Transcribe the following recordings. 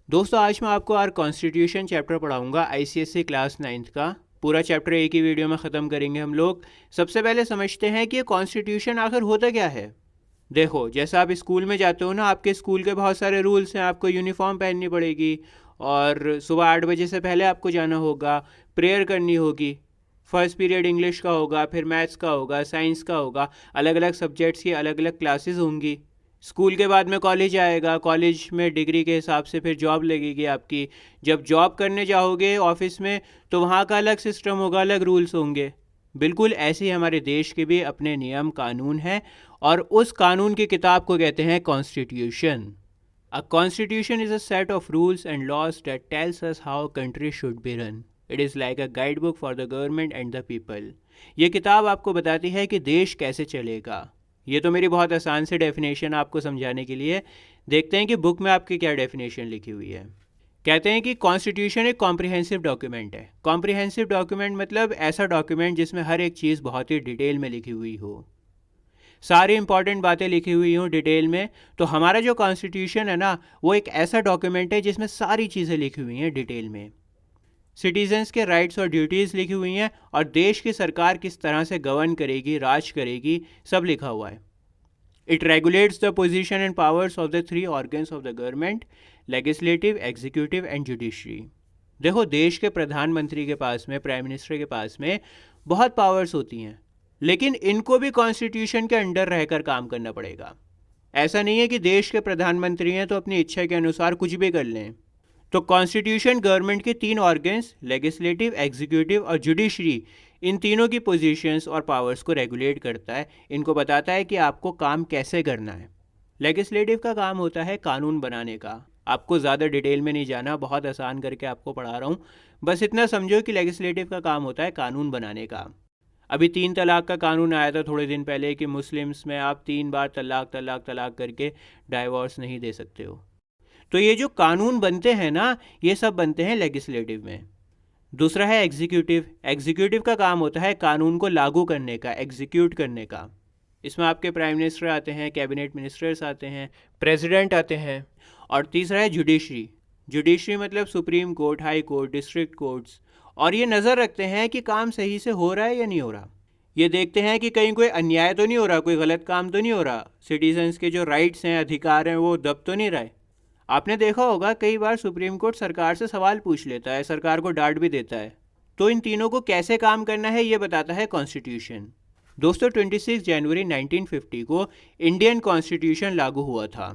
दोस्तों आज मैं आपको आर कॉन्स्टिट्यूशन चैप्टर पढ़ाऊंगा आईसीएसई क्लास 9th का। पूरा चैप्टर एक ही वीडियो में ख़त्म करेंगे हम लोग। सबसे पहले समझते हैं कि ये कॉन्स्टिट्यूशन आखिर होता क्या है। देखो, जैसा आप स्कूल में जाते हो ना, आपके स्कूल के बहुत सारे रूल्स हैं। आपको यूनिफॉर्म पहननी पड़ेगी और सुबह 8 बजे से पहले आपको जाना होगा। प्रेयर करनी होगी। फर्स्ट पीरियड इंग्लिश का होगा, फिर मैथ्स का होगा, साइंस का होगा। अलग अलग सब्जेक्ट्स की अलग अलग क्लासेस होंगी। स्कूल के बाद में कॉलेज आएगा। कॉलेज में डिग्री के हिसाब से फिर जॉब लगेगी आपकी। जब जॉब करने जाओगे ऑफिस में, तो वहाँ का अलग सिस्टम होगा, अलग रूल्स होंगे। बिल्कुल ऐसे ही हमारे देश के भी अपने नियम कानून हैं, और उस कानून की किताब को कहते हैं constitution. A constitution is a set of rules and laws that tells us how country should be run. It is like a guide book for the government and the people. ये किताब आपको बताती है कि देश कैसे चलेगा। ये तो मेरी बहुत आसान से डेफिनेशन आपको समझाने के लिए। देखते हैं कि बुक में आपकी क्या डेफिनेशन लिखी हुई है। कहते हैं कि कॉन्स्टिट्यूशन एक कॉम्प्रिहेंसिव डॉक्यूमेंट है। कॉम्प्रिहेंसिव डॉक्यूमेंट मतलब ऐसा डॉक्यूमेंट जिसमें हर एक चीज़ बहुत ही डिटेल में लिखी हुई हो, सारी इंपॉर्टेंट बातें लिखी हुई हों डिटेल में। तो हमारा जो कॉन्स्टिट्यूशन है ना, वो एक ऐसा डॉक्यूमेंट है जिसमें सारी चीज़ें लिखी हुई हैं डिटेल में। सिटीजन्स के राइट्स और ड्यूटीज़ लिखी हुई हैं, और देश की सरकार किस तरह से गवर्न करेगी, राज करेगी, सब लिखा हुआ है। It regulates the position and powers of the 3 organs of the government: legislative, executive and judiciary. देखो, देश के प्रधानमंत्री के पास में, प्राइम मिनिस्टर के पास में बहुत पावर्स होती हैं, लेकिन इनको भी कॉन्स्टिट्यूशन के अंडर रहकर काम करना पड़ेगा। ऐसा नहीं है कि देश के प्रधानमंत्री हैं तो अपनी इच्छा के अनुसार कुछ भी कर लें। तो कॉन्स्टिट्यूशन गवर्नमेंट के 3 ऑर्गन्स, लेजिस्लेटिव, एग्जीक्यूटिव और जुडिशरी, इन तीनों की पोजीशंस और पावर्स को रेगुलेट करता है। इनको बताता है कि आपको काम कैसे करना है। लेजिस्लेटिव का काम होता है कानून बनाने का। आपको ज़्यादा डिटेल में नहीं जाना, बहुत आसान करके आपको पढ़ा रहा हूँ। बस इतना समझो कि लेजिस्लेटिव का काम होता है कानून बनाने का। अभी 3 तलाक का कानून आया था थोड़े दिन पहले कि मुस्लिम्स में आप 3 बार तलाक तलाक तलाक करके डाइवोर्स नहीं दे सकते हो। तो ये जो कानून बनते हैं ना, ये सब बनते हैं लेजिस्लेटिव में। दूसरा है एग्जीक्यूटिव। एग्जीक्यूटिव का काम होता है कानून को लागू करने का, एग्जीक्यूट करने का। इसमें आपके प्राइम मिनिस्टर आते हैं, कैबिनेट मिनिस्टर्स आते हैं, प्रेसिडेंट आते हैं। और तीसरा है जुडिशरी। जुडिशरी मतलब supreme court, high court, district courts. और ये नज़र रखते हैं कि काम सही से हो रहा है या नहीं हो रहा। ये देखते हैं कि कहीं कोई अन्याय तो नहीं हो रहा, कोई गलत काम तो नहीं हो रहा, सिटीजन्स के जो राइट्स हैं, अधिकार हैं, वो दब तो नहीं रहे। आपने देखा होगा कई बार सुप्रीम कोर्ट सरकार से सवाल पूछ लेता है, सरकार को डांट भी देता है। तो इन तीनों को कैसे काम करना है ये बताता है कॉन्स्टिट्यूशन। दोस्तों, 26 जनवरी 1950 को इंडियन कॉन्स्टिट्यूशन लागू हुआ था।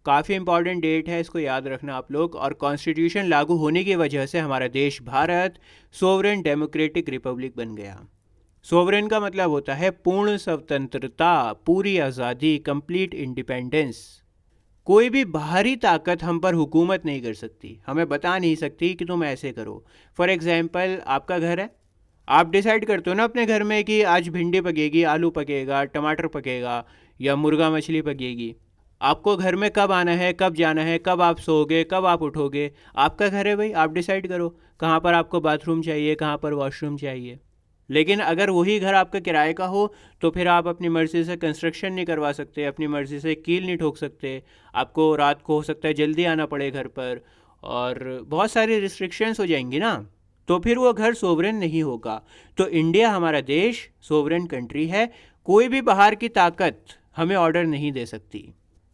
काफ़ी इंपॉर्टेंट डेट है, इसको याद रखना आप लोग। और कॉन्स्टिट्यूशन लागू होने की वजह से हमारा देश भारत सोवरेन डेमोक्रेटिक रिपब्लिक बन गया। सोवरेन का मतलब होता है पूर्ण स्वतंत्रता, पूरी आज़ादी, कंप्लीट इंडिपेंडेंस। कोई भी बाहरी ताकत हम पर हुकूमत नहीं कर सकती, हमें बता नहीं सकती कि तुम ऐसे करो। फॉर एग्जांपल, आपका घर है, आप डिसाइड करते हो ना अपने घर में कि आज भिंडी पकेगी, आलू पकेगा, टमाटर पकेगा, या मुर्गा मछली पकेगी। आपको घर में कब आना है, कब जाना है, कब आप सोओगे, कब आप उठोगे, आपका घर है भाई, आप डिसाइड करो कहाँ पर आपको बाथरूम चाहिए, कहाँ पर वॉशरूम चाहिए। लेकिन अगर वही घर आपका किराए का हो, तो फिर आप अपनी मर्ज़ी से कंस्ट्रक्शन नहीं करवा सकते, अपनी मर्ज़ी से कील नहीं ठोक सकते। आपको रात को हो सकता है जल्दी आना पड़े घर पर, और बहुत सारी रिस्ट्रिक्शंस हो जाएंगी ना। तो फिर वो घर सोवरेन नहीं होगा। तो इंडिया हमारा देश सोवरेन कंट्री है। कोई भी बाहर की ताकत हमें ऑर्डर नहीं दे सकती,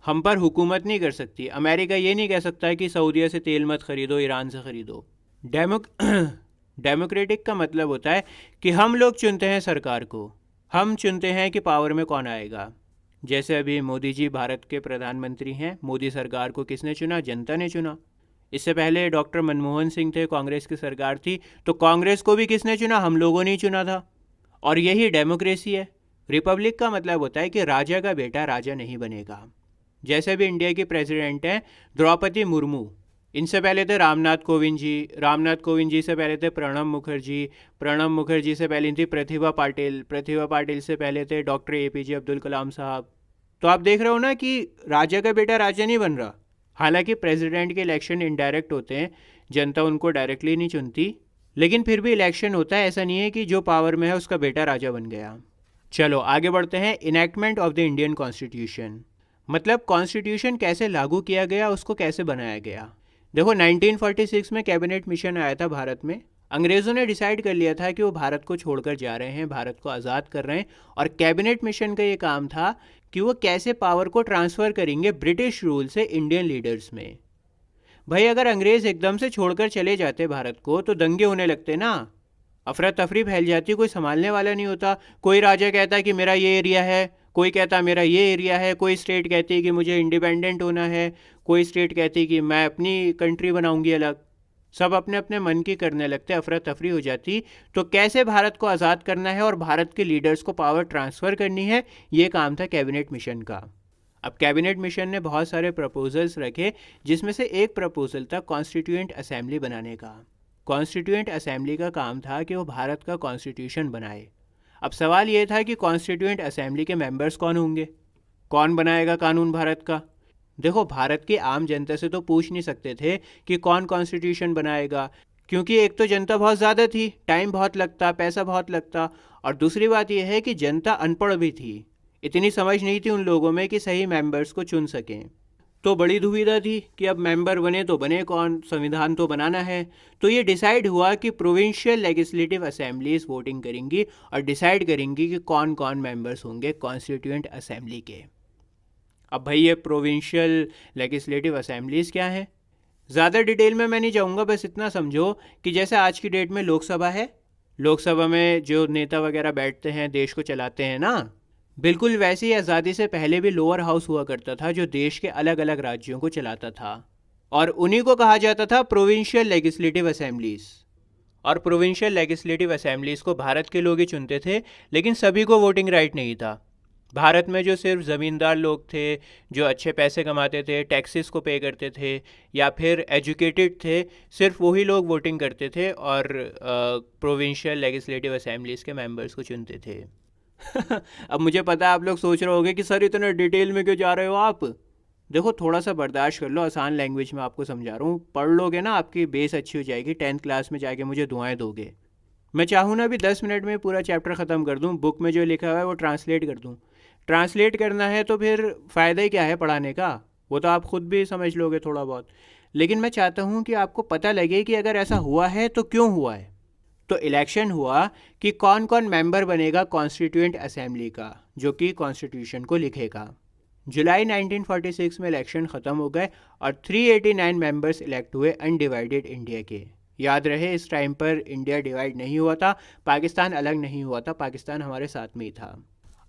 हम पर हुकूमत नहीं कर सकती। अमेरिका ये नहीं कह सकता कि सऊदीया से तेल मत ख़रीदो, ईरान से ख़रीदो। डेमोक्रेटिक का मतलब होता है कि हम लोग चुनते हैं सरकार को, हम चुनते हैं कि पावर में कौन आएगा। जैसे अभी मोदी जी भारत के प्रधानमंत्री हैं, मोदी सरकार को किसने चुना? जनता ने चुना। इससे पहले डॉक्टर मनमोहन सिंह थे, कांग्रेस की सरकार थी, तो कांग्रेस को भी किसने चुना? हम लोगों ने ही चुना था। और यही डेमोक्रेसी है। रिपब्लिक का मतलब होता है कि राजा का बेटा राजा नहीं बनेगा। जैसे भी इंडिया की प्रेसिडेंट हैं द्रौपदी मुर्मू, इनसे पहले थे रामनाथ कोविंद जी, रामनाथ कोविंद जी से पहले थे प्रणब मुखर्जी, प्रणब मुखर्जी से पहले थी प्रतिभा पाटिल, प्रतिभा पाटिल से पहले थे डॉक्टर एपीजे अब्दुल कलाम साहब। तो आप देख रहे हो ना कि राजा का बेटा राजा नहीं बन रहा। हालांकि प्रेसिडेंट के इलेक्शन इनडायरेक्ट होते हैं, जनता उनको डायरेक्टली नहीं चुनती, लेकिन फिर भी इलेक्शन होता है। ऐसा नहीं है कि जो पावर में है उसका बेटा राजा बन गया। चलो आगे बढ़ते हैं। Enactment of the Indian constitution मतलब कॉन्स्टिट्यूशन कैसे लागू किया गया, उसको कैसे बनाया गया। देखो 1946 में कैबिनेट मिशन आया था भारत में। अंग्रेज़ों ने डिसाइड कर लिया था कि वो भारत को छोड़कर जा रहे हैं, भारत को आज़ाद कर रहे हैं, और कैबिनेट मिशन का ये काम था कि वो कैसे पावर को ट्रांसफ़र करेंगे ब्रिटिश रूल से इंडियन लीडर्स में। भाई अगर अंग्रेज़ एकदम से छोड़कर चले जाते भारत को तो दंगे होने लगते ना, अफरा तफरी फैल जाती, कोई संभालने वाला नहीं होता। कोई राजा कहता कि मेरा ये एरिया है, कोई कहता मेरा ये एरिया है, कोई स्टेट कहती है कि मुझे इंडिपेंडेंट होना है, कोई स्टेट कहती कि मैं अपनी कंट्री बनाऊंगी अलग। सब अपने अपने मन की करने लगते, अफरा तफरी हो जाती। तो कैसे भारत को आज़ाद करना है और भारत के लीडर्स को पावर ट्रांसफ़र करनी है, ये काम था कैबिनेट मिशन का। अब कैबिनेट मिशन ने बहुत सारे प्रपोजल्स रखे, जिसमें से एक प्रपोजल था कॉन्स्टिट्यूएंट असेंबली बनाने का। कॉन्स्टिट्यूएंट असेंबली का काम था कि वो भारत का कॉन्स्टिट्यूशन बनाए। अब सवाल ये था कि कॉन्स्टिट्यूएंट असेंबली के मेंबर्स कौन होंगे, कौन बनाएगा कानून भारत का। देखो भारत की आम जनता से तो पूछ नहीं सकते थे कि कौन कॉन्स्टिट्यूशन बनाएगा, क्योंकि एक तो जनता बहुत ज़्यादा थी, टाइम बहुत लगता, पैसा बहुत लगता, और दूसरी बात यह है कि जनता अनपढ़ भी थी, इतनी समझ नहीं थी उन लोगों में कि सही मेंबर्स को चुन सकें। तो बड़ी दुविधा थी कि अब मेंबर बने तो बने कौन, संविधान तो बनाना है। तो ये डिसाइड हुआ कि प्रोविंशियल लेजिस्लेटिव असेंबलीज वोटिंग करेंगी और डिसाइड करेंगी कि कौन कौन मेंबर्स होंगे कॉन्स्टिट्यूएंट असेंबली के। अब भाई ये प्रोविंशियल लेजिस्लेटिव असेंबलीज क्या है, ज़्यादा डिटेल में मैं नहीं जाऊँगा, बस इतना समझो कि जैसे आज की डेट में लोकसभा है, लोकसभा में जो नेता वगैरह बैठते हैं देश को चलाते हैं ना, बिल्कुल वैसे ही आज़ादी से पहले भी लोअर हाउस हुआ करता था जो देश के अलग अलग राज्यों को चलाता था, और उन्हीं को कहा जाता था प्रोविंशियल लेजिस्लेटिव असेंबलीज। और प्रोविंशियल लेजिस्लेटिव असेंबलीज को भारत के लोग ही चुनते थे, लेकिन सभी को वोटिंग राइट नहीं था। भारत में जो सिर्फ ज़मींदार लोग थे, जो अच्छे पैसे कमाते थे, टैक्सेस को पे करते थे, या फिर एजुकेटेड थे, सिर्फ वही लोग वोटिंग करते थे और प्रोविंशियल लेजिस्लेटिव असेंबलीज के मेंबर्स को चुनते थे। अब मुझे पता है आप लोग सोच रहे होंगे कि सर इतना डिटेल में क्यों जा रहे हो आप। देखो थोड़ा सा बर्दाश्त कर लो, आसान लैंग्वेज में आपको समझा रहा हूँ, पढ़ लोगे ना आपकी बेस अच्छी हो जाएगी, 10th क्लास में जाके मुझे दुआएं दोगे। मैं चाहूँ ना अभी 10 मिनट में पूरा चैप्टर ख़त्म कर दूँ, बुक में जो लिखा हुआ है वो ट्रांसलेट कर दूँ। ट्रांसलेट करना है तो फिर फ़ायदा ही क्या है पढ़ाने का, वो तो आप ख़ुद भी समझ लोगे थोड़ा बहुत। लेकिन मैं चाहता हूँ कि आपको पता लगे कि अगर ऐसा हुआ है तो क्यों हुआ है। तो इलेक्शन हुआ कि कौन कौन मेंबर बनेगा कॉन्स्टिट्यूएंट असेंबली का, जो कि कॉन्स्टिट्यूशन को लिखेगा। जुलाई 1946 में इलेक्शन ख़त्म हो गए और 389 मेंबर्स इलेक्ट हुए अनडिवाइडेड इंडिया के। याद रहे इस टाइम पर इंडिया डिवाइड नहीं हुआ था, पाकिस्तान अलग नहीं हुआ था, पाकिस्तान हमारे साथ में ही था।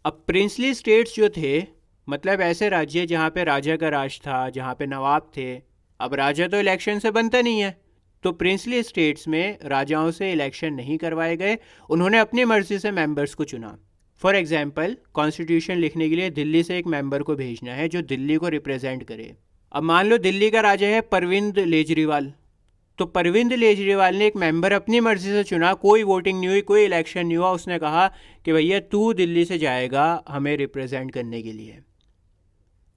अब प्रिंसली स्टेट्स जो थे, मतलब ऐसे राज्य जहाँ पे राजा का राज था, जहाँ पे नवाब थे। अब राजा तो इलेक्शन से बनता नहीं है, तो प्रिंसली स्टेट्स में राजाओं से इलेक्शन नहीं करवाए गए, उन्होंने अपनी मर्जी से मेंबर्स को चुना। फॉर एग्जांपल कॉन्स्टिट्यूशन लिखने के लिए दिल्ली से एक मेंबर को भेजना है जो दिल्ली को रिप्रेजेंट करे। अब मान लो दिल्ली का राजा है परविंद केजरीवाल, तो परविंद केजरीवाल ने एक मेंबर अपनी मर्जी से चुना, कोई वोटिंग नहीं हुई, कोई इलेक्शन नहीं हुआ। उसने कहा कि भैया तू दिल्ली से जाएगा हमें रिप्रेजेंट करने के लिए।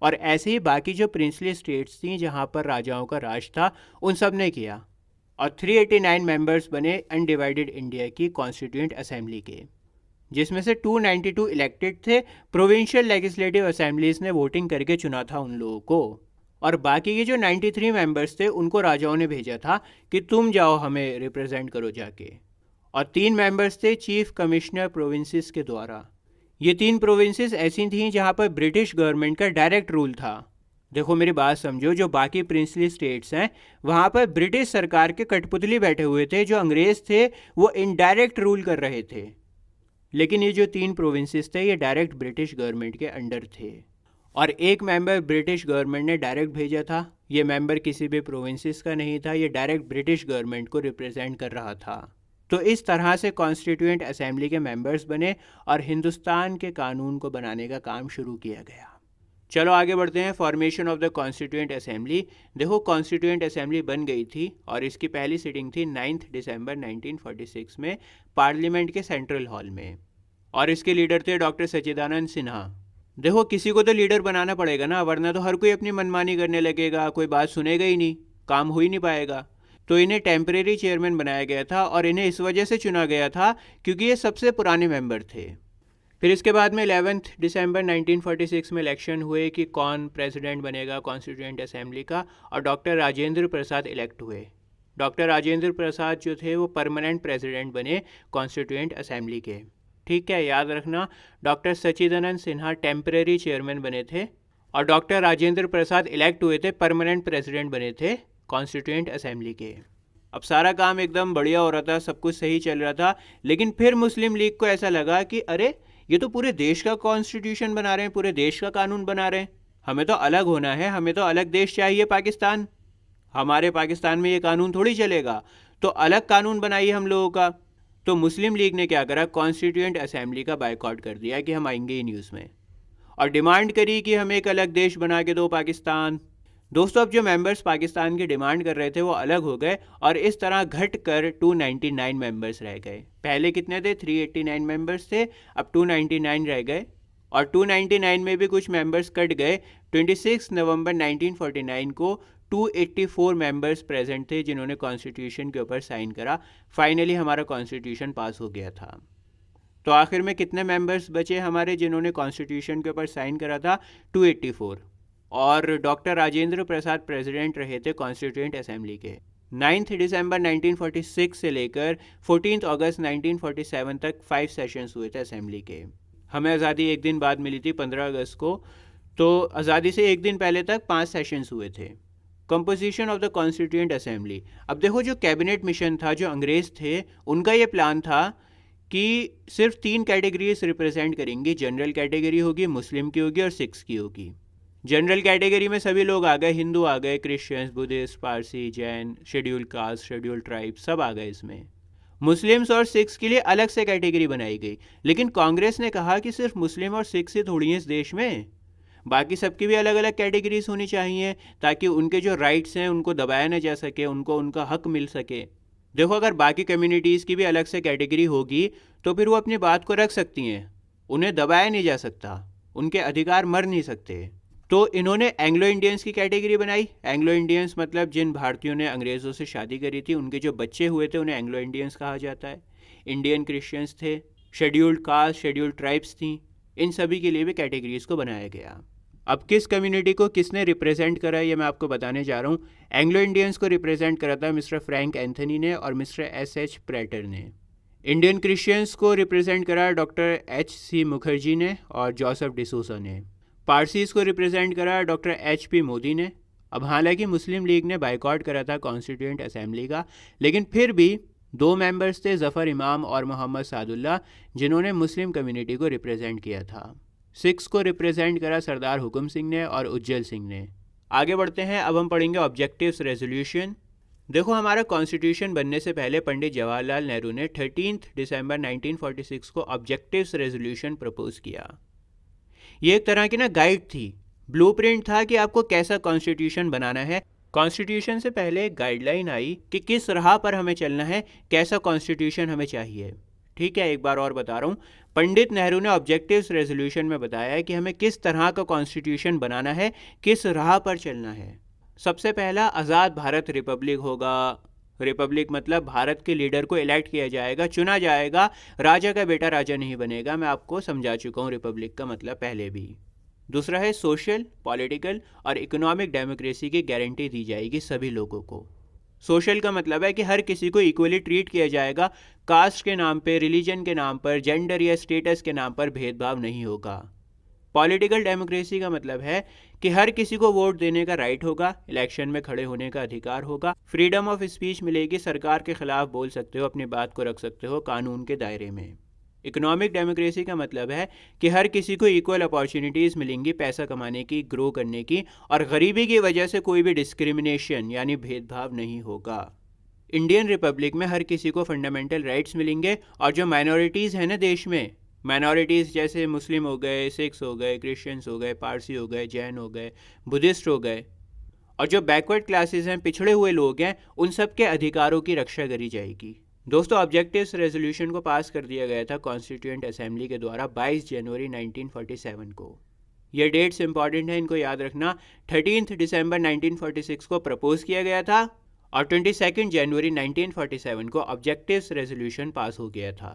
और ऐसे ही बाकी जो प्रिंसली स्टेट्स थी जहाँ पर राजाओं का राज था, उन सब ने किया, और 389 मेंबर्स बने अनडिवाइडेड इंडिया की कॉन्स्टिट्यूएंट असेंबली के, जिसमें से 292 इलेक्टेड थे। प्रोविंशियल लेजिस्लेटिव असेंबलीज ने वोटिंग करके चुना था उन लोगों को, और बाकी के जो 93 मेंबर्स थे उनको राजाओं ने भेजा था कि तुम जाओ हमें रिप्रेजेंट करो जाके। और 3 मेंबर्स थे चीफ कमिश्नर प्रोविंसेस के द्वारा। ये 3 प्रोविंसेस ऐसी थीं जहाँ पर ब्रिटिश गवर्नमेंट का डायरेक्ट रूल था। देखो मेरी बात समझो, जो बाकी प्रिंसली स्टेट्स हैं वहाँ पर ब्रिटिश सरकार के कठपुतली बैठे हुए थे, जो अंग्रेज़ थे वो इनडायरेक्ट रूल कर रहे थे। लेकिन ये जो 3 प्रोविंसेस थे ये डायरेक्ट ब्रिटिश गवर्नमेंट के अंडर थे, और एक मेंबर ब्रिटिश गवर्नमेंट ने डायरेक्ट भेजा था। ये मेंबर किसी भी प्रोविंसेस का नहीं था, ये डायरेक्ट ब्रिटिश गवर्नमेंट को रिप्रेजेंट कर रहा था। तो इस तरह से कॉन्स्टिट्यूएंट असेंबली के मेंबर्स बने और हिंदुस्तान के कानून को बनाने का काम शुरू किया गया। चलो आगे बढ़ते हैं। Formation of the constituent assembly. देखो कॉन्स्टिट्यूएंट असेंबली बन गई थी और इसकी पहली सीटिंग थी 9 दिसंबर 1946 में पार्लियामेंट के सेंट्रल हॉल में, और इसके लीडर थे डॉक्टर सच्चिदानंद सिन्हा। देखो किसी को तो लीडर बनाना पड़ेगा ना, वरना तो हर कोई अपनी मनमानी करने लगेगा, कोई बात सुनेगा ही नहीं, काम हो ही नहीं पाएगा। तो इन्हें टेम्परेरी चेयरमैन बनाया गया था, और इन्हें इस वजह से चुना गया था क्योंकि ये सबसे पुराने मेंबर थे। फिर इसके बाद में 11 दिसंबर 1946 में इलेक्शन हुए कि कौन प्रेसिडेंट बनेगा कॉन्स्टिट्यूएंट असेंबली का, और डॉक्टर राजेंद्र प्रसाद इलेक्ट हुए। डॉक्टर राजेंद्र प्रसाद जो थे वो परमानेंट प्रेसिडेंट बने कॉन्स्टिट्यूएंट असेंबली के। ठीक है, याद रखना, डॉक्टर सच्चिदानंद सिन्हा टेम्परेरी चेयरमैन बने थे और डॉक्टर राजेंद्र प्रसाद इलेक्ट हुए थे, परमानेंट प्रेसिडेंट बने थे कॉन्स्टिट्यूएंट असेंबली के। अब सारा काम एकदम बढ़िया हो रहा था, सब कुछ सही चल रहा था, लेकिन फिर मुस्लिम लीग को ऐसा लगा कि अरे ये तो पूरे देश का कॉन्स्टिट्यूशन बना रहे हैं, पूरे देश का कानून बना रहे हैं, हमें तो अलग होना है, हमें तो अलग देश चाहिए पाकिस्तान, हमारे पाकिस्तान में ये कानून थोड़ी चलेगा, तो अलग कानून बनाइए हम लोगों का। तो मुस्लिम लीग ने क्या करा, कॉन्स्टिट्यूएंट असेंबली का बायकॉट कर दिया कि हम आएंगे ही नहीं उसमें, और डिमांड करी कि हमें एक अलग देश बना के दो पाकिस्तान। दोस्तों, अब जो मेंबर्स पाकिस्तान की डिमांड कर रहे थे वो अलग हो गए और इस तरह घट कर 299 मेंबर्स रह गए। पहले कितने थे, 389 मेंबर्स थे, अब 299 रह गए, और 299 में भी कुछ मेंबर्स कट गए। 26 नवंबर 1949 को 284 मेंबर्स प्रेजेंट थे जिन्होंने कॉन्स्टिट्यूशन के ऊपर साइन करा। फाइनली हमारा कॉन्स्टिट्यूशन पास हो गया था। तो आखिर में कितने मेंबर्स बचे हमारे जिन्होंने कॉन्स्टिट्यूशन के ऊपर साइन करा था, 284, और डॉक्टर राजेंद्र प्रसाद प्रेसिडेंट रहे थे कॉन्स्टिट्यूएंट असेंबली के। 9 दिसंबर 1946 से लेकर 14 अगस्त 1947 तक 5 सेशंस हुए थे असेंबली के। हमें आज़ादी एक दिन बाद मिली थी 15 अगस्त को, तो आज़ादी से एक दिन पहले तक 5 सेशंस हुए थे। Composition of the constituent assembly. अब देखो, जो कैबिनेट मिशन था, जो अंग्रेज़ थे, उनका ये प्लान था कि सिर्फ 3 कैटेगरीज रिप्रेजेंट करेंगी, जनरल कैटेगरी होगी, मुस्लिम की होगी और सिख्स की होगी। जनरल कैटेगरी में सभी लोग आ गए, हिंदू आ गए, Christians, Buddhist, Parsi, Jain, schedule caste, schedule tribe, सब आ गए इसमें। मुस्लिम्स और सिख्स के लिए अलग से कैटेगरी बनाई गई, लेकिन कांग्रेस ने कहा कि सिर्फ मुस्लिम और सिख्स ही थोड़ी हैं इस देश में, बाकी सबकी भी अलग अलग कैटेगरीज होनी चाहिए ताकि उनके जो राइट्स हैं उनको दबाया ना जा सके, उनको उनका हक मिल सके। देखो, अगर बाकी कम्युनिटीज़ की भी अलग से कैटेगरी होगी तो फिर वो अपनी बात को रख सकती हैं, उन्हें दबाया नहीं जा सकता, उनके अधिकार मर नहीं सकते। तो इन्होंने एंग्लो इंडियंस की कैटेगरी बनाई। एंग्लो इंडियंस मतलब जिन भारतीयों ने अंग्रेज़ों से शादी करी थी, उनके जो बच्चे हुए थे उन्हें एंग्लो इंडियंस कहा जाता है। इंडियन क्रिश्चियंस थे, शेड्यूल्ड कास्ट, शेड्यूल्ड ट्राइब्स थी, इन सभी के लिए भी कैटेगरीज को बनाया गया। अब किस कम्युनिटी को किसने रिप्रेजेंट करा ये मैं आपको बताने जा रहा हूँ। एंग्लो इंडियंस को रिप्रेजेंट करा था मिस्टर फ्रैंक एंथनी ने और मिस्टर एस.एच. प्रेटर ने। इंडियन क्रिश्चियंस को रिप्रेजेंट करा डॉक्टर H.C. मुखर्जी ने और जोसेफ डिसूसा ने। पारसीज़ को रिप्रेजेंट करा डॉक्टर H.P. मोदी ने। अब हालांकि मुस्लिम लीग ने बाइकॉट करा था कॉन्स्टिट्यूएंट असेंबली का, लेकिन फिर भी 2 मेंबर्स थे, ज़फ़र इमाम और मोहम्मद सादुल्ला, जिन्होंने मुस्लिम कम्युनिटी को रिप्रेजेंट किया था। सिख्स को रिप्रेजेंट करा सरदार हुकुम सिंह ने और उज्जवल सिंह ने। आगे बढ़ते हैं, अब हम पढ़ेंगे ऑब्जेक्टिव्स रेजोल्यूशन। देखो, हमारा कॉन्स्टिट्यूशन बनने से पहले पंडित जवाहरलाल नेहरू ने 13 दिसंबर 1946 को ऑब्जेक्टिव्स रेजोल्यूशन प्रपोज किया। ये एक तरह की गाइड थी, ब्लूप्रिंट था कि आपको कैसा कॉन्स्टिट्यूशन बनाना है। कॉन्स्टिट्यूशन से पहले एक गाइडलाइन आई कि किस राह पर हमें चलना है, कैसा कॉन्स्टिट्यूशन हमें चाहिए। ठीक है, एक बार और बता रहा हूँ, पंडित नेहरू ने ऑब्जेक्टिव्स रेजोल्यूशन में बताया है कि हमें किस तरह का कॉन्स्टिट्यूशन बनाना है, किस राह पर चलना है। सबसे पहला, आज़ाद भारत रिपब्लिक होगा। रिपब्लिक मतलब भारत के लीडर को इलेक्ट किया जाएगा, चुना जाएगा, राजा का बेटा राजा नहीं बनेगा। मैं आपको समझा चुका हूँ रिपब्लिक का मतलब पहले भी। दूसरा है सोशल, पॉलिटिकल और इकोनॉमिक डेमोक्रेसी की गारंटी दी जाएगी सभी लोगों को। सोशल का मतलब है कि हर किसी को इक्वली ट्रीट किया जाएगा, कास्ट के नाम पे, रिलीजन के नाम पर, जेंडर या स्टेटस के नाम पर भेदभाव नहीं होगा। पॉलिटिकल डेमोक्रेसी का मतलब है कि हर किसी को वोट देने का राइट होगा, इलेक्शन में खड़े होने का अधिकार होगा, फ्रीडम ऑफ स्पीच मिलेगी, सरकार के खिलाफ बोल सकते हो, अपनी बात को रख सकते हो कानून के दायरे में। इकोनॉमिक डेमोक्रेसी का मतलब है कि हर किसी को इक्वल अपॉर्चुनिटीज़ मिलेंगी पैसा कमाने की, ग्रो करने की, और गरीबी की वजह से कोई भी डिस्क्रिमिनेशन यानी भेदभाव नहीं होगा। इंडियन रिपब्लिक में हर किसी को फंडामेंटल राइट्स मिलेंगे, और जो माइनॉरिटीज़ हैं ना देश में, माइनॉरिटीज़ जैसे मुस्लिम हो गए, सिख्स हो गए, क्रिश्चियंस हो गए, पारसी हो गए, जैन हो गए, बुद्धिस्ट हो गए, और जो बैकवर्ड क्लासेस हैं, पिछड़े हुए लोग हैं, उन सब के अधिकारों की रक्षा करी जाएगी। दोस्तों, ऑब्जेक्टिव्स रेजोल्यूशन को पास कर दिया गया था कॉन्स्टिट्यूएंट असेंबली के द्वारा 22 जनवरी 1947 को। ये डेट्स इंपॉर्टेंट हैं, इनको याद रखना। 13 दिसंबर 1946 को प्रपोज किया गया था और 22 जनवरी 1947 को ऑब्जेक्टिव्स रेजोल्यूशन पास हो गया था।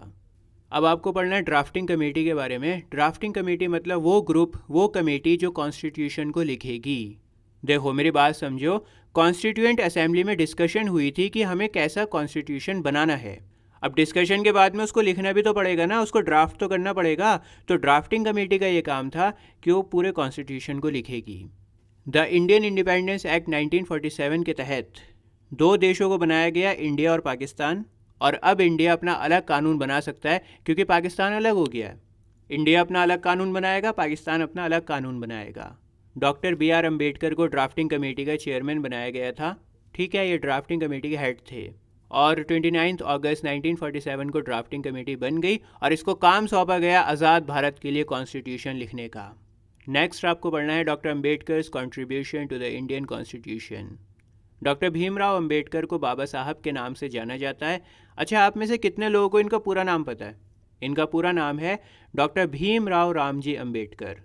अब आपको पढ़ना है ड्राफ्टिंग कमेटी के बारे में। ड्राफ्टिंग कमेटी मतलब वो ग्रुप, वो कमेटी जो कॉन्स्टिट्यूशन को लिखेगी। देखो मेरी बात समझो, कॉन्स्टिट्यूएंट असेंबली में डिस्कशन हुई थी कि हमें कैसा कॉन्स्टिट्यूशन बनाना है। अब डिस्कशन के बाद में उसको लिखना भी तो पड़ेगा ना, उसको ड्राफ्ट तो करना पड़ेगा। तो ड्राफ्टिंग कमेटी का ये काम था कि वो पूरे कॉन्स्टिट्यूशन को लिखेगी। द इंडियन इंडिपेंडेंस एक्ट 1947 के तहत दो देशों को बनाया गया, इंडिया और पाकिस्तान। और अब इंडिया अपना अलग कानून बना सकता है क्योंकि पाकिस्तान अलग हो गया है। इंडिया अपना अलग कानून बनाएगा, पाकिस्तान अपना अलग कानून बनाएगा। डॉक्टर BR अम्बेडकर को ड्राफ्टिंग कमेटी का चेयरमैन बनाया गया था। ठीक है, ये ड्राफ्टिंग कमेटी के हेड थे। और 29 अगस्त 1947 को ड्राफ्टिंग कमेटी बन गई और इसको काम सौंपा गया आज़ाद भारत के लिए कॉन्स्टिट्यूशन लिखने का। नेक्स्ट आपको पढ़ना है doctor Ambedkar's contribution to the Indian constitution. Doctor Bhimrao Ambedkar को बाबा साहब के नाम से जाना जाता है। अच्छा, आप में से कितने लोगों को इनका पूरा नाम पता है? इनका पूरा नाम है डॉक्टर भीमराव रामजी अम्बेडकर।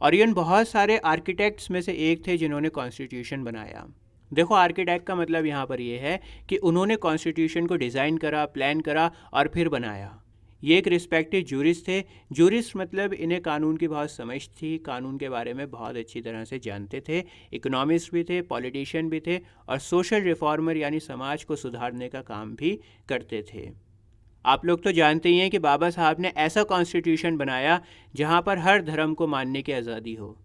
और ये उन बहुत सारे आर्किटेक्ट्स में से एक थे जिन्होंने कॉन्स्टिट्यूशन बनाया। देखो, आर्किटेक्ट का मतलब यहाँ पर ये है कि उन्होंने कॉन्स्टिट्यूशन को डिज़ाइन करा, प्लान करा और फिर बनाया। ये एक रिस्पेक्टेड जूरिस्ट थे। जूरिस्ट मतलब इन्हें कानून की बहुत समझ थी, कानून के बारे में बहुत अच्छी तरह से जानते थे। इकोनॉमिस्ट भी थे, पॉलिटिशियन भी थे और सोशल रिफॉर्मर यानी समाज को सुधारने का काम भी करते थे। आप लोग तो जानते ही हैं कि बाबा साहब ने ऐसा कॉन्स्टिट्यूशन बनाया जहाँ पर हर धर्म को मानने की आज़ादी हो,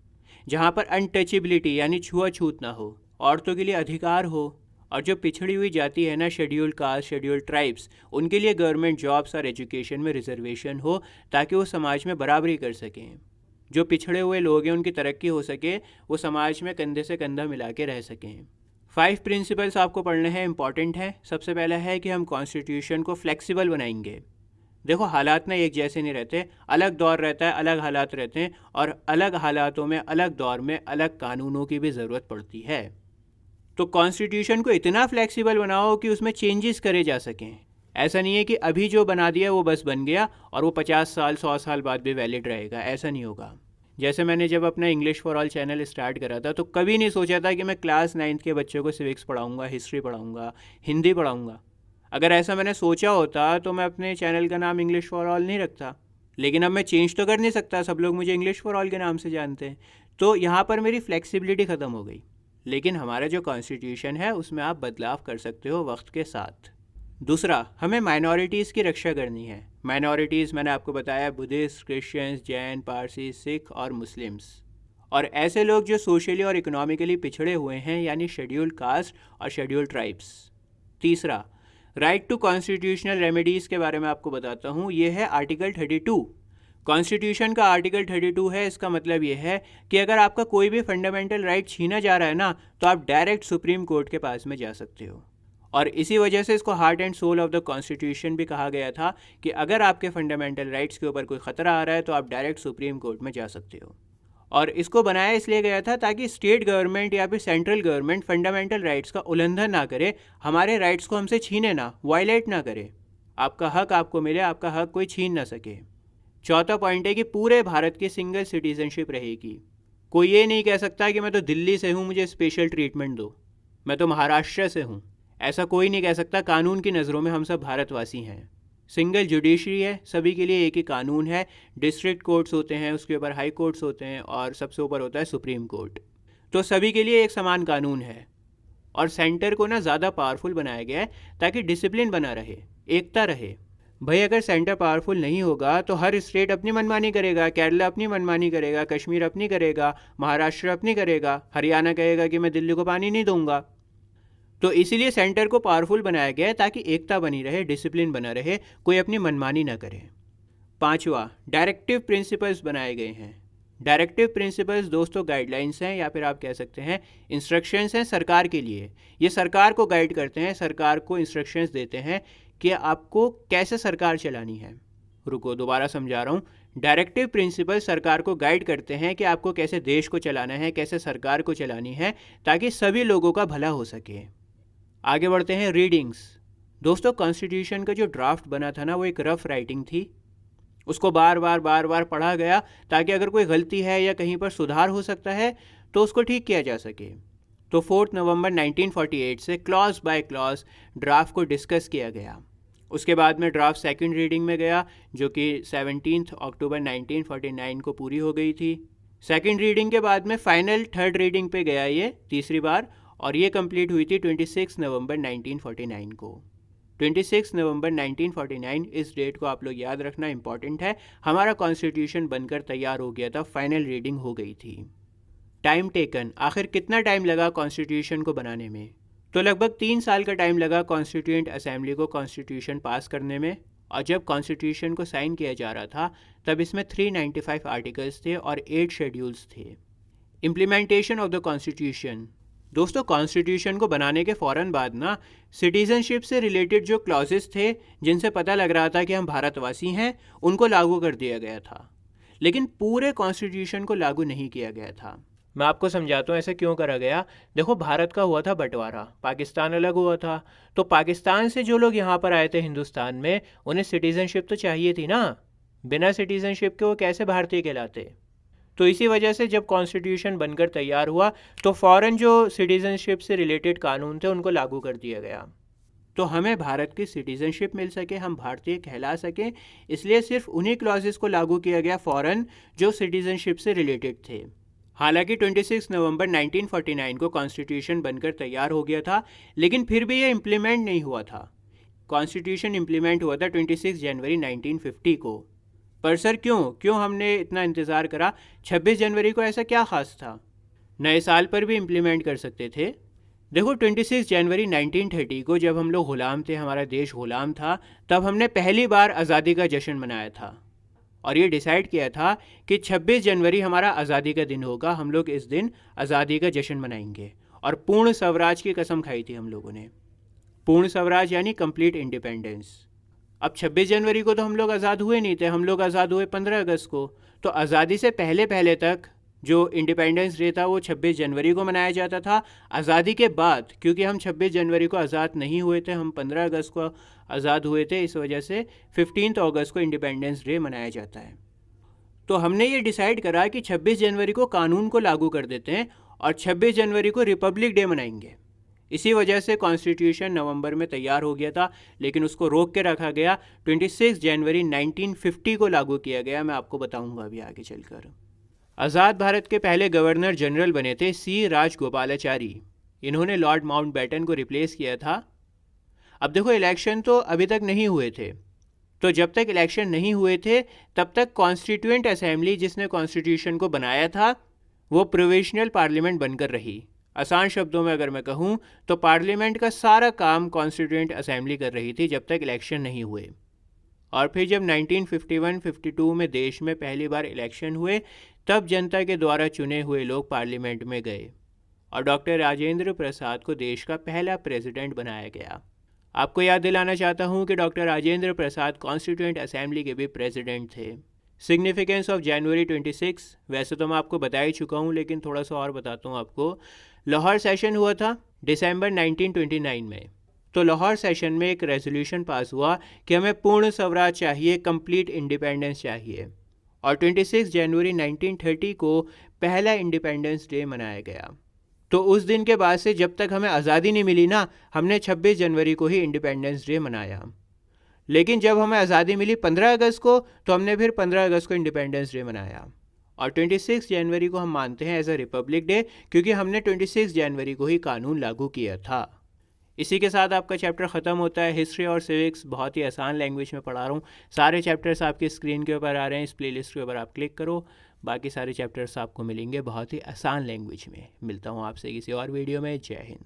जहाँ पर अनटचेबिलिटी यानी छुआछूत ना हो, औरतों के लिए अधिकार हो, और जो पिछड़ी हुई जाति है ना, शेड्यूल्ड कास्ट, शेड्यूल्ड ट्राइब्स, उनके लिए गवर्नमेंट जॉब्स और एजुकेशन में रिजर्वेशन हो ताकि वो समाज में बराबरी कर सकें। जो पिछड़े हुए लोग हैं उनकी तरक्की हो सके, वो समाज में कंधे से कंधा मिला के रह सकें। 5 प्रिंसिपल्स आपको पढ़ने हैं, इंपॉर्टेंट है। सबसे पहला है कि हम कॉन्स्टिट्यूशन को फ्लेक्सिबल बनाएंगे। देखो, हालात ना एक जैसे नहीं रहते, अलग दौर रहता है, अलग हालात रहते हैं और अलग हालातों में, अलग दौर में अलग कानूनों की भी ज़रूरत पड़ती है। तो कॉन्स्टिट्यूशन को इतना फ्लेक्सिबल बनाओ कि उसमें चेंजेस करे जा सकें। ऐसा नहीं है कि अभी जो बना दिया वो बस बन गया और वो 50 साल 100 साल बाद भी वैलिड रहेगा, ऐसा नहीं होगा। जैसे मैंने जब अपना English for all channel start करा था तो कभी नहीं सोचा था कि मैं क्लास 9th के बच्चों को सिविक्स पढ़ाऊँगा, हिस्ट्री पढ़ाऊँगा, हिंदी पढ़ाऊँगा। अगर ऐसा मैंने सोचा होता तो मैं अपने चैनल का नाम इंग्लिश फॉर ऑल नहीं रखता। लेकिन अब मैं चेंज तो कर नहीं सकता, सब लोग मुझे इंग्लिश फॉर ऑल के नाम से जानते हैं। तो यहाँ पर मेरी फ्लेक्सिबिलिटी ख़त्म हो गई। लेकिन हमारा जो कॉन्स्टिट्यूशन है उसमें आप बदलाव कर सकते हो वक्त के साथ। दूसरा, हमें माइनॉरिटीज़ की रक्षा करनी है। माइनॉरिटीज़ मैंने आपको बताया, बुद्धिस्ट, क्रिश्चियंस, जैन, पारसी, सिख और मुस्लिम्स, और ऐसे लोग जो सोशली और इकोनॉमिकली पिछड़े हुए हैं यानी शेड्यूल्ड कास्ट और शेड्यूल्ड ट्राइब्स। तीसरा, राइट टू कॉन्स्टिट्यूशनल रेमेडीज़ के बारे में आपको बताता हूँ। ये है आर्टिकल 32। कॉन्स्टिट्यूशन का आर्टिकल 32 है। इसका मतलब ये है कि अगर आपका कोई भी फंडामेंटल राइट छीना जा रहा है ना, तो आप डायरेक्ट सुप्रीम कोर्ट के पास में जा सकते हो। और इसी वजह से इसको heart and soul of the constitution भी कहा गया था कि अगर आपके फंडामेंटल राइट्स के ऊपर कोई ख़तरा आ रहा है तो आप डायरेक्ट सुप्रीम कोर्ट में जा सकते हो। और इसको बनाया इसलिए गया था ताकि स्टेट गवर्नमेंट या फिर सेंट्रल गवर्नमेंट फंडामेंटल राइट्स का उल्लंघन ना करे, हमारे राइट्स को हमसे छीने ना, वायलेट ना करे। आपका हक आपको मिले, आपका हक कोई छीन ना सके। चौथा पॉइंट है कि पूरे भारत की सिंगल सिटीजनशिप रहेगी। कोई ये नहीं कह सकता कि मैं तो दिल्ली से हूँ, मुझे स्पेशल ट्रीटमेंट दो, मैं तो महाराष्ट्र से हूँ। ऐसा कोई नहीं कह सकता। कानून की नज़रों में हम सब भारतवासी हैं। सिंगल जुडिशरी है, सभी के लिए एक ही कानून है। डिस्ट्रिक्ट कोर्ट्स होते हैं, उसके ऊपर हाई कोर्ट्स होते हैं और सबसे ऊपर होता है सुप्रीम कोर्ट। तो सभी के लिए एक समान कानून है। और सेंटर को ना ज़्यादा पावरफुल बनाया गया है ताकि डिसिप्लिन बना रहे, एकता रहे। भाई, अगर सेंटर पावरफुल नहीं होगा तो हर स्टेट अपनी मनमानी करेगा। केरला अपनी मनमानी करेगा, कश्मीर अपनी करेगा, महाराष्ट्र अपनी करेगा, हरियाणा कहेगा कि मैं दिल्ली को पानी नहीं दूंगा। तो इसीलिए सेंटर को पावरफुल बनाया गया है ताकि एकता बनी रहे, डिसिप्लिन बना रहे, कोई अपनी मनमानी ना करे। पांचवा, डायरेक्टिव प्रिंसिपल्स बनाए गए हैं। डायरेक्टिव प्रिंसिपल्स दोस्तों गाइडलाइंस हैं या फिर आप कह सकते हैं इंस्ट्रक्शंस हैं सरकार के लिए। ये सरकार को गाइड करते हैं, सरकार को इंस्ट्रक्शंस देते हैं कि आपको कैसे सरकार चलानी है। रुको, दोबारा समझा रहा हूँ। डायरेक्टिव प्रिंसिपल सरकार को गाइड करते हैं कि आपको कैसे देश को चलाना है, कैसे सरकार को चलानी है, ताकि सभी लोगों का भला हो सके। आगे बढ़ते हैं, रीडिंग्स। दोस्तों, कॉन्स्टिट्यूशन का जो ड्राफ्ट बना था ना, वो एक रफ राइटिंग थी। उसको बार बार पढ़ा गया ताकि अगर कोई गलती है या कहीं पर सुधार हो सकता है तो उसको ठीक किया जा सके। तो 4 नवंबर 1948 से क्लॉज बाय क्लॉज ड्राफ्ट को डिस्कस किया गया। उसके बाद में ड्राफ्ट सेकंड रीडिंग में गया जो कि 17 अक्टूबर 1949 को पूरी हो गई थी। सेकंड रीडिंग के बाद में फाइनल थर्ड रीडिंग पे गया ये तीसरी बार, और ये कंप्लीट हुई थी 26 नवंबर 1949 को। 26 नवंबर 1949 इस डेट को आप लोग याद रखना इम्पॉर्टेंट है। हमारा कॉन्स्टिट्यूशन बनकर तैयार हो गया था, फाइनल रीडिंग हो गई थी। टाइम टेकन, आखिर कितना टाइम लगा कॉन्स्टिट्यूशन को बनाने में? तो लगभग 3 साल का टाइम लगा कॉन्स्टिट्यूएंट असेंबली को कॉन्स्टिट्यूशन पास करने में। और जब कॉन्स्टिट्यूशन को साइन किया जा रहा था तब इसमें 395 आर्टिकल्स थे और 8 शेड्यूल्स थे। इम्प्लीमेंटेशन ऑफ द कॉन्स्टिट्यूशन, दोस्तों कॉन्स्टिट्यूशन को बनाने के फ़ौरन बाद ना सिटीज़नशिप से रिलेटेड जो क्लॉजेस थे जिनसे पता लग रहा था कि हम भारतवासी हैं, उनको लागू कर दिया गया था, लेकिन पूरे कॉन्स्टिट्यूशन को लागू नहीं किया गया था। मैं आपको समझाता हूँ ऐसा क्यों करा गया। देखो, भारत का हुआ था बंटवारा, पाकिस्तान अलग हुआ था, तो पाकिस्तान से जो लोग यहाँ पर आए थे हिंदुस्तान में, उन्हें सिटीज़नशिप तो चाहिए थी ना। बिना सिटीज़नशिप के वो कैसे भारतीय कहलाते? तो इसी वजह से जब कॉन्स्टिट्यूशन बनकर तैयार हुआ तो फ़ौरन जो सिटीज़नशिप से रिलेटेड कानून थे उनको लागू कर दिया गया। तो हमें भारत की सिटीज़नशिप मिल सके, हम भारतीय कहला सकें, इसलिए सिर्फ उन्हीं क्लॉजेस को लागू किया गया फ़ौरन जो सिटीज़नशिप से रिलेटेड थे। हालांकि 26 नवंबर 1949 को कॉन्स्टिट्यूशन बनकर तैयार हो गया था, लेकिन फिर भी ये इम्प्लीमेंट नहीं हुआ था। कॉन्स्टिट्यूशन इम्प्लीमेंट हुआ था 26 जनवरी 1950 को। पर सर क्यों हमने इतना इंतज़ार करा? 26 जनवरी को ऐसा क्या ख़ास था? नए साल पर भी इम्प्लीमेंट कर सकते थे। देखो, 26 जनवरी 1930 को जब हम लोग ग़ुलाम थे, हमारा देश ग़ुलाम था, तब हमने पहली बार आज़ादी का जश्न मनाया था और ये डिसाइड किया था कि 26 जनवरी हमारा आज़ादी का दिन होगा, हम लोग इस दिन आज़ादी का जश्न मनाएंगे। और पूर्ण स्वराज की कसम खाई थी हम लोगों ने। पूर्ण स्वराज यानी कंप्लीट इंडिपेंडेंस। अब 26 जनवरी को तो हम लोग आज़ाद हुए नहीं थे, हम लोग आज़ाद हुए 15 अगस्त को। तो आज़ादी से पहले तक जो इंडिपेंडेंस डे था वो 26 जनवरी को मनाया जाता था। आज़ादी के बाद क्योंकि हम 26 जनवरी को आज़ाद नहीं हुए थे, हम 15 अगस्त को आज़ाद हुए थे, इस वजह से 15 अगस्त को इंडिपेंडेंस डे मनाया जाता है। तो हमने ये डिसाइड करा कि 26 जनवरी को कानून को लागू कर देते हैं और 26 जनवरी को रिपब्लिक डे मनाएंगे। इसी वजह से कॉन्स्टिट्यूशन नवंबर में तैयार हो गया था, लेकिन उसको रोक के रखा गया। 26 जनवरी 1950 को लागू किया गया। मैं आपको बताऊंगा अभी आगे चलकर। आज़ाद भारत के पहले गवर्नर जनरल बने थे सी राजगोपालाचारी। इन्होंने लॉर्ड माउंटबेटन को रिप्लेस किया था। अब देखो, इलेक्शन तो अभी तक नहीं हुए थे, तो जब तक इलेक्शन नहीं हुए थे तब तक कॉन्स्टिट्यूएंट असेंबली जिसने कॉन्स्टिट्यूशन को बनाया था वो प्रोविजनल पार्लियामेंट बनकर रही। आसान शब्दों में अगर मैं कहूँ तो पार्लियामेंट का सारा काम कॉन्स्टिट्यूएंट असेंबली कर रही थी जब तक इलेक्शन नहीं हुए। और फिर जब 1951-52 में देश में पहली बार इलेक्शन हुए तब जनता के द्वारा चुने हुए लोग पार्लियामेंट में गए और डॉक्टर राजेंद्र प्रसाद को देश का पहला प्रेसिडेंट बनाया गया। आपको याद दिलाना चाहता हूँ कि doctor Rajendra Prasad constituent assembly के भी प्रेसिडेंट थे। सिग्निफिकेंस ऑफ जनवरी 26 वैसे तो मैं आपको बता ही चुका हूँ, लेकिन थोड़ा सा और बताता हूँ आपको। लाहौर सेशन हुआ था दिसंबर 1929 में। तो लाहौर सेशन में एक रेजोल्यूशन पास हुआ कि हमें पूर्ण स्वराज चाहिए, कंप्लीट इंडिपेंडेंस चाहिए। और 26 जनवरी 1930 को पहला इंडिपेंडेंस डे मनाया गया। तो उस दिन के बाद से जब तक हमें आज़ादी नहीं मिली ना, हमने 26 जनवरी को ही इंडिपेंडेंस डे मनाया। लेकिन जब हमें आज़ादी मिली 15 अगस्त को, तो हमने फिर 15 अगस्त को इंडिपेंडेंस डे मनाया। और 26 जनवरी को हम मानते हैं एज अ रिपब्लिक डे, क्योंकि हमने 26 जनवरी को ही कानून लागू किया था। इसी के साथ आपका चैप्टर ख़त्म होता है। हिस्ट्री और सिविक्स बहुत ही आसान लैंग्वेज में पढ़ा रहा हूँ। सारे चैप्टर्स आपकी स्क्रीन के ऊपर आ रहे हैं, इस प्लेलिस्ट के ऊपर आप क्लिक करो। बाकी सारे चैप्टर्स आपको मिलेंगे बहुत ही आसान लैंग्वेज में। मिलता हूँ आपसे किसी और वीडियो में। जय हिंद।